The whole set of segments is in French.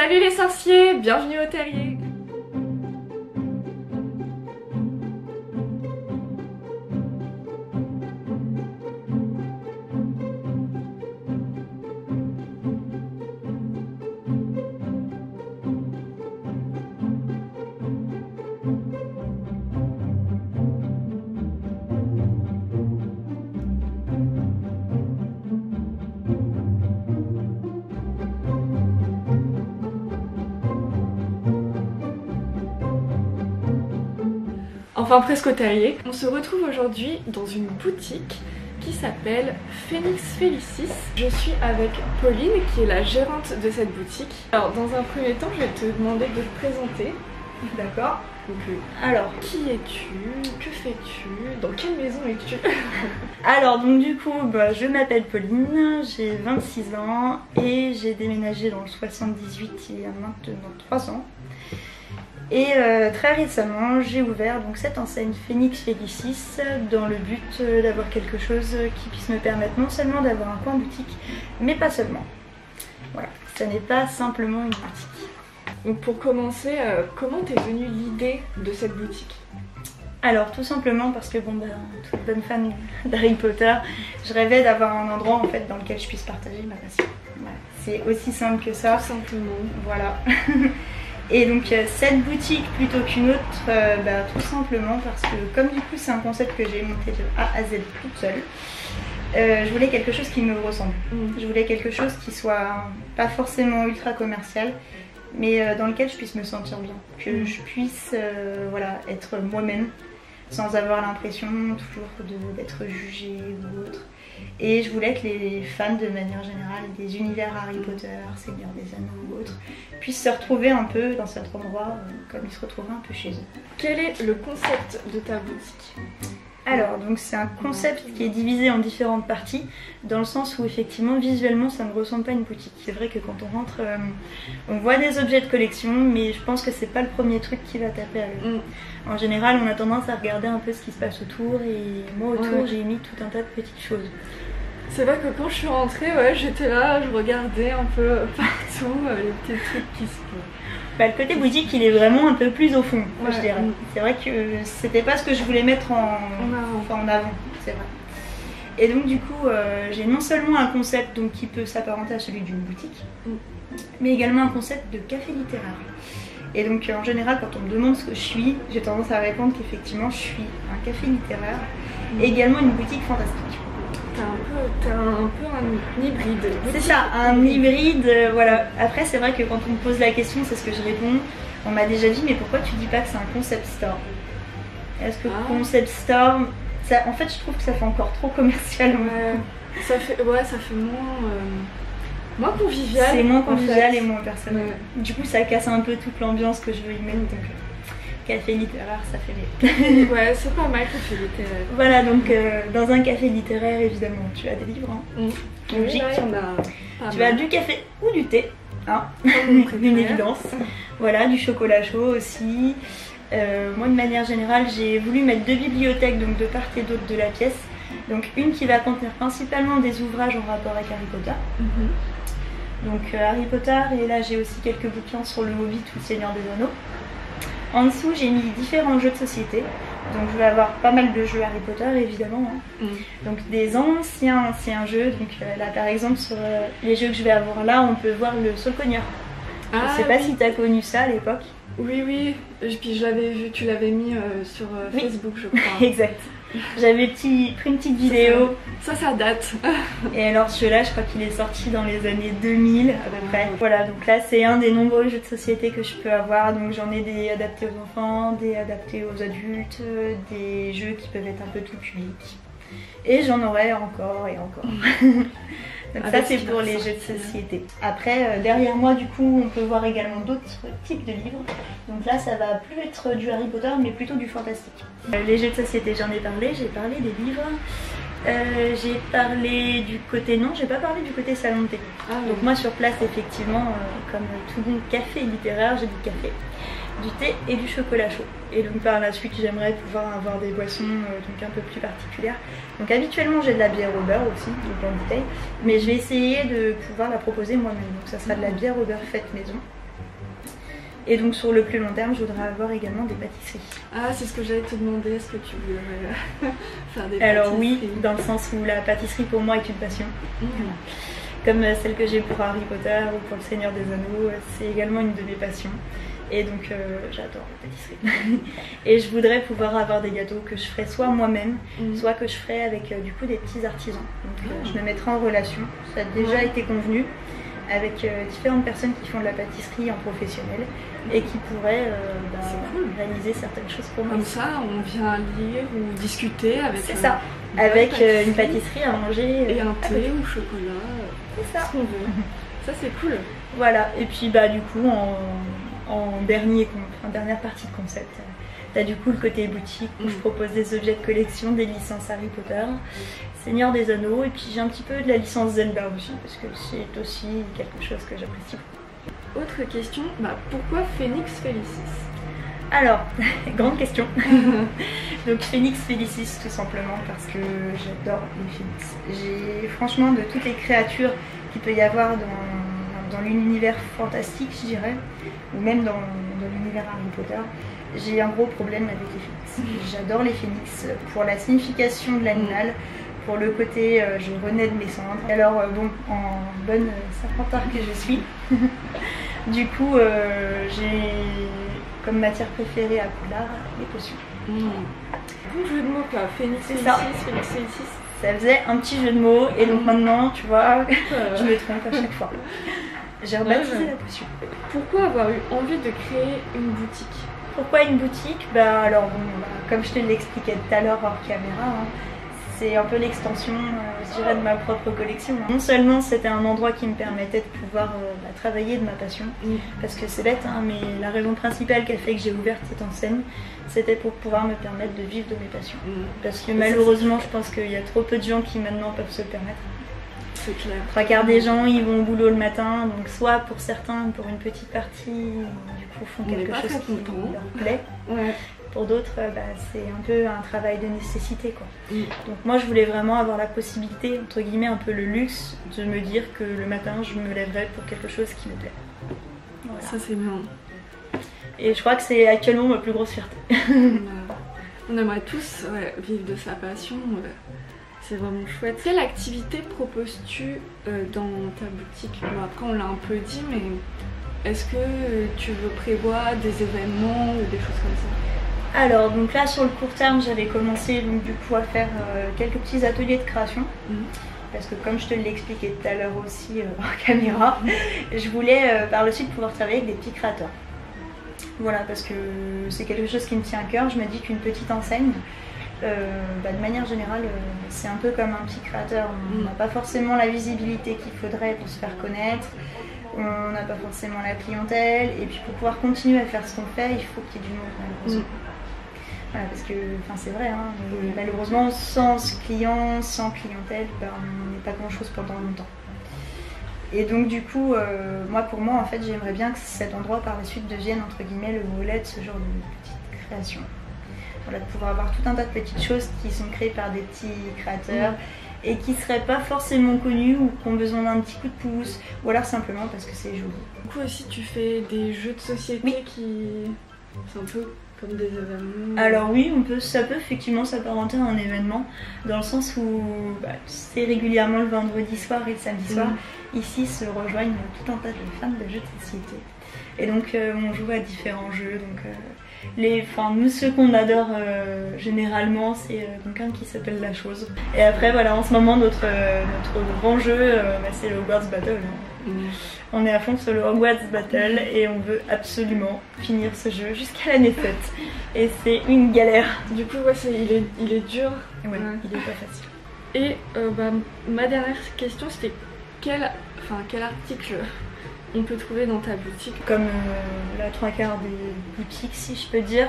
Salut les sorciers, bienvenue au terrier. Enfin presque au terrier. On se retrouve aujourd'hui dans une boutique qui s'appelle Phoenix Félicis. Je suis avec Pauline qui est la gérante de cette boutique. Alors dans un premier temps je vais te demander de te présenter. D'accord. Alors, qui es-tu? Que fais-tu? Dans quelle maison es-tu? Alors donc du coup, je m'appelle Pauline, j'ai 26 ans et j'ai déménagé dans le 78 il y a maintenant 3 ans. Et très récemment, j'ai ouvert donc cette enseigne Phoenix Félicis dans le but d'avoir quelque chose qui puisse me permettre non seulement d'avoir un coin boutique, mais pas seulement. Voilà, ça n'est pas simplement une boutique. Donc pour commencer, comment t'es venue l'idée de cette boutique? Alors tout simplement parce que toute bonne fan d'Harry Potter, je rêvais d'avoir un endroit en fait dans lequel je puisse partager ma passion. Voilà. C'est aussi simple que ça. Tout simplement. Voilà. Et donc cette boutique plutôt qu'une autre, tout simplement parce que comme du coup c'est un concept que j'ai monté de A à Z toute seule, je voulais quelque chose qui me ressemble. Je voulais quelque chose qui soit pas forcément ultra commercial, mais dans lequel je puisse me sentir bien, que je puisse être moi-même sans avoir l'impression toujours d'être jugée ou autre. Et je voulais que les fans de manière générale des univers Harry Potter, Seigneur des Anneaux ou autres puissent se retrouver un peu dans cet endroit comme ils se retrouveraient un peu chez eux. Quel est le concept de ta boutique? Alors donc c'est un concept qui est divisé en différentes parties dans le sens où effectivement visuellement ça ne ressemble pas à une boutique. C'est vrai que quand on rentre on voit des objets de collection, mais je pense que c'est pas le premier truc qui va taper à l'œil. En général on a tendance à regarder un peu ce qui se passe autour, et moi autour j'ai mis tout un tas de petites choses. C'est vrai que quand je suis rentrée, j'étais là, je regardais un peu partout les petits trucs qui se font. Le côté boutique il est vraiment un peu plus au fond, je dirais. C'est vrai que c'était pas ce que je voulais mettre en avant, c'est vrai. Et donc du coup j'ai non seulement un concept donc, qui peut s'apparenter à celui d'une boutique, mais également un concept de café littéraire. Et donc en général quand on me demande ce que je suis, j'ai tendance à répondre qu'effectivement je suis un café littéraire et également une boutique fantastique. T'es un peu un hybride. C'est ça, un hybride, voilà. Après c'est vrai que quand on me pose la question, c'est ce que je réponds. On m'a déjà dit mais pourquoi tu dis pas que c'est un concept store? Est-ce que concept store, ça, en fait je trouve que ça fait encore trop commercial. Ça fait moins convivial. C'est moins convivial et moins personnel. Du coup ça casse un peu toute l'ambiance que je veux y mettre. Donc, café littéraire, ça fait bien. Ouais, c'est pas mal, café littéraire. Voilà, donc dans un café littéraire, évidemment, tu as des livres. Logique. Tu as du café ou du thé, une évidence. Voilà, du chocolat chaud aussi. Moi, de manière générale, j'ai voulu mettre 2 bibliothèques, donc de part et d'autre de la pièce. Donc une qui va contenir principalement des ouvrages en rapport avec Harry Potter. Donc Harry Potter, et là j'ai aussi quelques bouquins sur le Hobbit ou le Seigneur des Anneaux. En dessous j'ai mis différents jeux de société, donc je vais avoir pas mal de jeux Harry Potter évidemment, donc des anciens jeux, donc là par exemple sur les jeux que je vais avoir là on peut voir le Solcogneur. Je sais pas si tu as connu ça à l'époque. Oui, et puis je l'avais vu, tu l'avais mis sur Facebook je crois. Exact. J'avais pris une petite vidéo. Ça date. Et alors celui-là, je crois qu'il est sorti dans les années 2000 à peu près. Voilà, donc là c'est un des nombreux jeux de société que je peux avoir. Donc j'en ai des adaptés aux enfants, des adaptés aux adultes, des jeux qui peuvent être un peu tout public. Et j'en aurai encore et encore. Donc ça c'est pour les jeux de société. Après derrière moi du coup on peut voir également d'autres types de livres. Donc là ça va plus être du Harry Potter mais plutôt du fantastique. Les jeux de société j'en ai parlé, j'ai parlé des livres. J'ai parlé du côté, non j'ai pas parlé du côté salon de thé. Donc moi sur place effectivement comme tout bon café littéraire j'ai du café, du thé et du chocolat chaud. Et donc par la suite j'aimerais pouvoir avoir des boissons donc un peu plus particulières. Donc habituellement j'ai de la bière au beurre aussi, donc en bouteille, mais je vais essayer de pouvoir la proposer moi-même. Donc ça sera de la bière au beurre faite maison. Et donc sur le plus long terme, je voudrais avoir également des pâtisseries. Ah, c'est ce que j'allais te demander, est-ce que tu voudrais faire des pâtisseries? Alors oui, dans le sens où la pâtisserie pour moi est une passion. Comme celle que j'ai pour Harry Potter ou pour le Seigneur des Anneaux, c'est également une de mes passions. Et donc j'adore la pâtisserie. Et je voudrais pouvoir avoir des gâteaux que je ferais soit moi-même, soit que je ferais avec du coup des petits artisans. Donc je me mettrai en relation, ça a déjà été convenu, avec différentes personnes qui font de la pâtisserie en professionnel et qui pourraient réaliser certaines choses pour moi. Comme ça, on vient lire ou discuter avec. C'est ça, avec une pâtisserie à manger. Et un thé ou chocolat. C'est ça. Ce qu'on veut. Ça, c'est cool. Voilà, et puis du coup, en dernière partie de concept, t'as du coup le côté boutique où je propose des objets de collection, des licences Harry Potter, Seigneur des Anneaux, et puis j'ai un petit peu de la licence Zelda aussi, parce que c'est aussi quelque chose que j'apprécie beaucoup. Autre question, pourquoi Phoenix Felicis? Alors, grande question. Donc Phoenix Felicis tout simplement parce que j'adore les phoenix. Franchement, de toutes les créatures qu'il peut y avoir dans l'univers fantastique, je dirais, ou même dans l'univers Harry Potter, j'ai un gros problème avec les phoenix. J'adore les phoenix pour la signification de l'animal, pour le côté je renais de mes cendres. Alors en bonne serpentard que je suis, du coup j'ai comme matière préférée à Poudlard les potions. Bon jeu de mots quoi, Phoenix Felicis, Phoenix Felicis. Ça faisait un petit jeu de mots et donc maintenant, tu vois, je me trompe à chaque fois. J'ai rebaptisé la potion. Pourquoi avoir eu envie de créer une boutique? Pourquoi une boutique? Comme je te l'expliquais tout à l'heure hors caméra, c'est un peu l'extension, je dirais, de ma propre collection. Non seulement c'était un endroit qui me permettait de pouvoir travailler de ma passion, parce que c'est bête, mais la raison principale qui a fait que j'ai ouvert cette enseigne, c'était pour pouvoir me permettre de vivre de mes passions. Parce que malheureusement, je pense qu'il y a trop peu de gens qui maintenant peuvent se le permettre. C'est clair. 3/4 des gens, ils vont au boulot le matin, donc soit pour certains, pour une petite partie, du coup font quelque chose qui leur plaît. Pour d'autres, c'est un peu un travail de nécessité, quoi. Donc moi, je voulais vraiment avoir la possibilité, entre guillemets, un peu le luxe, de me dire que le matin, je me lèverais pour quelque chose qui me plaît. Voilà. Ça, c'est bien. Et je crois que c'est actuellement ma plus grosse fierté. On aimerait tous vivre de sa passion. C'est vraiment chouette. Quelle activité proposes-tu dans ta boutique? Après, on l'a un peu dit, mais est-ce que tu veux prévoir des événements ou des choses comme ça? Alors, donc là, sur le court terme, j'avais commencé donc, du coup à faire quelques petits ateliers de création. Parce que comme je te l'ai expliqué tout à l'heure aussi hors caméra, je voulais par le suite pouvoir travailler avec des petits créateurs. Voilà, parce que c'est quelque chose qui me tient à cœur. Je me dis qu'une petite enseigne, de manière générale, c'est un peu comme un petit créateur. On n'a pas forcément la visibilité qu'il faudrait pour se faire connaître. On n'a pas forcément la clientèle. Et puis pour pouvoir continuer à faire ce qu'on fait, il faut qu'il y ait du monde, malheureusement. Voilà, parce que c'est vrai, malheureusement, sans clients, sans clientèle, on n'est pas grand-chose pendant longtemps. Et donc du coup, pour moi, en fait, j'aimerais bien que cet endroit par la suite devienne, entre guillemets, le relais de ce genre de petite création. Voilà, de pouvoir avoir tout un tas de petites choses qui sont créées par des petits créateurs et qui ne seraient pas forcément connus ou qui ont besoin d'un petit coup de pouce, ou alors simplement parce que c'est joli. Du coup aussi, tu fais des jeux de société qui... C'est un peu comme des événements. Alors oui, ça peut effectivement s'apparenter à un événement, dans le sens où c'est régulièrement le vendredi soir et le samedi soir. Ici se rejoignent tout un tas de fans de jeux de société. Et donc on joue à différents jeux. Donc, nous, ceux qu'on adore généralement, c'est un qui s'appelle La Chose. Et après, voilà, en ce moment, notre grand jeu, c'est le Hogwarts Battle. On est à fond sur le Hogwarts Battle et on veut absolument finir ce jeu jusqu'à l'année 7. Et c'est une galère. Du coup, il est dur. Ouais, il est pas facile. Et ma dernière question, c'était quel article on peut trouver dans ta boutique? Comme la 3/4 des boutiques, si je peux dire.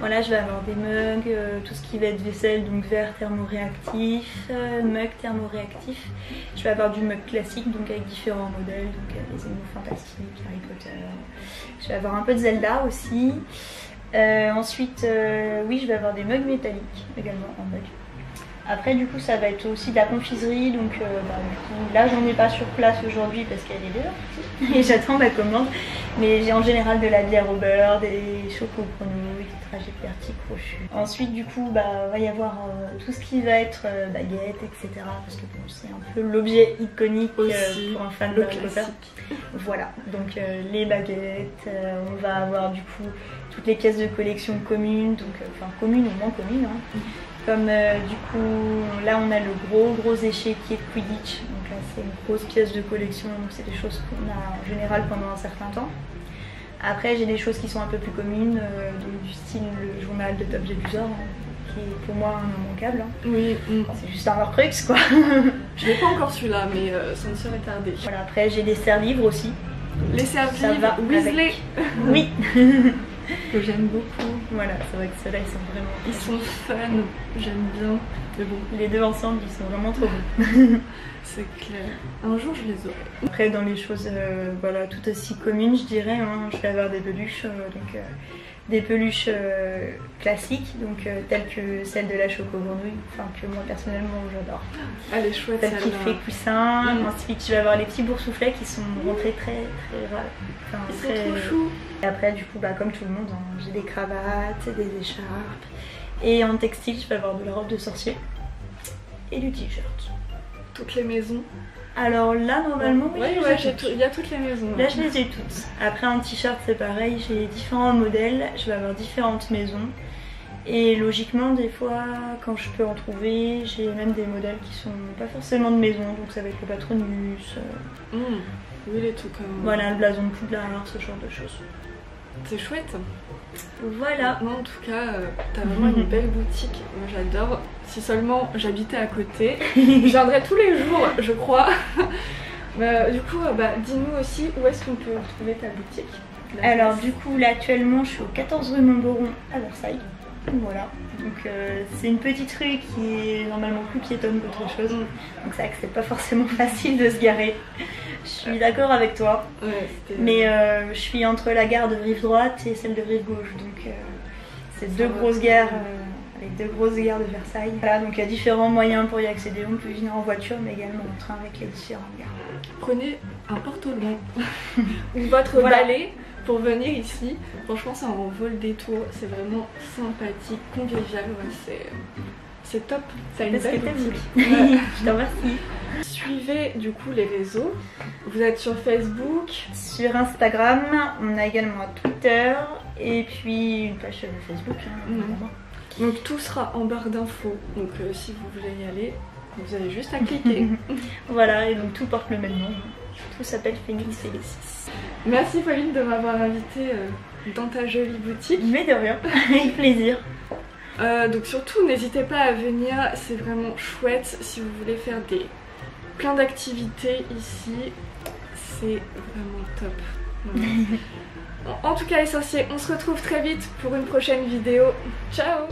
Voilà, je vais avoir des mugs, tout ce qui va être vaisselle, donc verre thermoréactif, mug thermoréactif. Je vais avoir du mug classique, donc avec différents modèles, donc les animaux fantastiques, Harry Potter. Je vais avoir un peu de Zelda aussi. Ensuite, oui, je vais avoir des mugs métalliques également en mug. Après du coup ça va être aussi de la confiserie, donc du coup, là j'en ai pas sur place aujourd'hui parce qu'elle est déjà partie et j'attends ma commande. Mais j'ai en général de la bière au beurre, des choco-grenouilles, des trajets vertis crochus. Ensuite du coup va y avoir tout ce qui va être baguettes, etc. Parce que bon, c'est un peu l'objet iconique pour un fan de Harry Potter. Voilà, donc les baguettes, on va avoir du coup toutes les pièces de collection communes, donc enfin communes ou moins communes. Hein. Comme du coup, là on a le gros échiquier de Quidditch, donc là c'est une grosse pièce de collection, donc c'est des choses qu'on a en général pendant un certain temps. Après j'ai des choses qui sont un peu plus communes, donc du style le journal de Top Jébusor, hein, qui est pour moi un immanquable. Hein. Oui. C'est juste un Horcrux quoi. Je n'ai pas encore celui-là, mais ça ne serait tardé. Voilà, après j'ai des serre-livres aussi. Les serre-livres Weasley. Oui. Que j'aime beaucoup. Voilà, c'est vrai que ceux-là ils sont vraiment... Ils sont fun, j'aime bien. Mais bon, les deux ensemble ils sont vraiment trop beaux. C'est clair. Un jour je les aurai. Après dans les choses voilà, tout aussi communes je dirais, hein, je vais avoir des peluches, des peluches classiques, donc telles que celle de la choco-grenouille, enfin que moi personnellement j'adore. Elle est chouette celle qui fait coussin. Ensuite je vais avoir les petits boursouflets qui sont rentrés très rares. Enfin, ils sont trop choux. Et après du coup comme tout le monde, hein, j'ai des cravates, des écharpes. Et en textile je vais avoir de la robe de sorcier et du t-shirt. Toutes les maisons. Alors là normalement il y a toutes les maisons. Là je les ai toutes. Après en t-shirt c'est pareil, j'ai différents modèles, je vais avoir différentes maisons. Et logiquement des fois quand je peux en trouver, j'ai même des modèles qui sont pas forcément de maison, donc ça va être le Patronus. Oui les trucs comme... Voilà, le blason de Poudlard, ce genre de choses. C'est chouette. Voilà. Non, en tout cas, t'as vraiment une belle boutique. Moi j'adore. Si seulement j'habitais à côté, je viendrais tous les jours, je crois. Du coup, dis-nous aussi où est-ce qu'on peut trouver ta boutique. Alors du coup, là actuellement, je suis au 14 rue Montboron à Versailles. Voilà. Donc c'est une petite rue qui est normalement plus piétonne qu'autre chose. Donc c'est vrai que c'est pas forcément facile de se garer. Je suis d'accord avec toi. Mais je suis entre la gare de Rive Droite et celle de Rive Gauche. Donc c'est deux grosses gares avec deux grosses gares de Versailles. Voilà, donc il y a différents moyens pour y accéder. On peut venir en voiture mais également en train avec les différentes gares. Prenez un porte-loin ou votre balai pour venir ici. Franchement ça en vaut le détour. C'est vraiment sympathique, convivial. C'est top. Ça a une belle boutique. Je te remercie. Suivez du coup les réseaux. Vous êtes sur Facebook, sur Instagram, on a également Twitter et puis une page Facebook. Donc tout sera en barre d'infos. Donc si vous voulez y aller, vous avez juste à cliquer. Voilà, et donc tout porte le même nom. Tout s'appelle Phénix Félicis. Merci Pauline de m'avoir invitée dans ta jolie boutique. Mais de rien, avec plaisir. Donc surtout n'hésitez pas à venir, c'est vraiment chouette si vous voulez faire plein d'activités ici, c'est vraiment top. Voilà. En tout cas les sorciers, on se retrouve très vite pour une prochaine vidéo. Ciao!